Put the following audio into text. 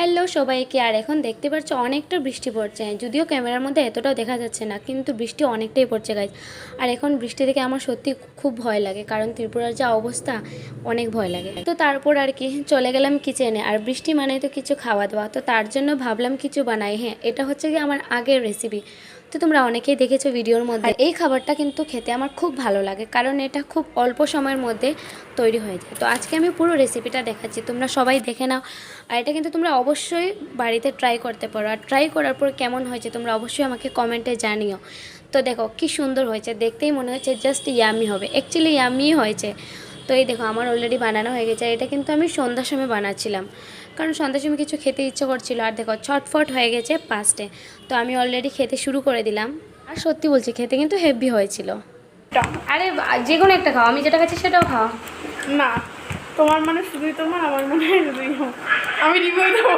Hello সবাইকে। আর এখন দেখতে পাচ্ছ অনেকটা বৃষ্টি পড়ছে, যদিও ক্যামেরার মধ্যে এতটাও দেখা যাচ্ছে না, কিন্তু বৃষ্টি অনেকটাই পড়ছে গাইজ। আর এখন বৃষ্টি দেখে আমার সত্যি খুব ভয় লাগে, কারণ ত্রিপুরার যা অবস্থা অনেক ভয় লাগে। তো তারপর আর কি চলে গেলাম কিচেনে। আর বৃষ্টি মানে তো কিছু খাওয়া দাওয়া, তো তার জন্য ভাবলাম কিছু বানাই। হ্যাঁ, এটা হচ্ছে কি আমার আগের রেসিপি, তো তোমরা অনেকেই দেখেছো ভিডিওর মধ্যে। এই খাবারটা কিন্তু খেতে আমার খুব ভালো লাগে, কারণ এটা খুব অল্প সময়ের মধ্যে তৈরি হয়ে যায়। তো আজকে আমি পুরো রেসিপিটা দেখাচ্ছি, তোমরা সবাই দেখে নাও। আর এটা কিন্তু তোমরা অবশ্যই বাড়িতে ট্রাই করতে পারো, আর ট্রাই করার পর কেমন হয়েছে তোমরা অবশ্যই আমাকে কমেন্টে জানিও। তো দেখো কি সুন্দর হয়েছে, দেখতেই মনে হচ্ছে জাস্ট ইয়ামি হবে, অ্যাকচুয়ালি ইয়ামিই হয়েছে। তো এই দেখো আমার অলরেডি বানানো হয়ে গেছে। এটা কিন্তু আমি সন্ধ্যার সময় বানাচ্ছিলাম, কারণ সন্ধ্যার সময় কিছু খেতে ইচ্ছে করছিল। আর দেখো ছটফট হয়ে গেছে 5টে, তো আমি অলরেডি খেতে শুরু করে দিলাম। আর সত্যি বলছি, খেতে কিন্তু হেভি হয়েছিল। আরে যে কোনো একটা খাও, আমি যেটা খাচ্ছি সেটাও খাও। না, তোমার মানে শুধুই তোমার, আমার মনে হয় শুধুই আমি রিভিউ দেবো।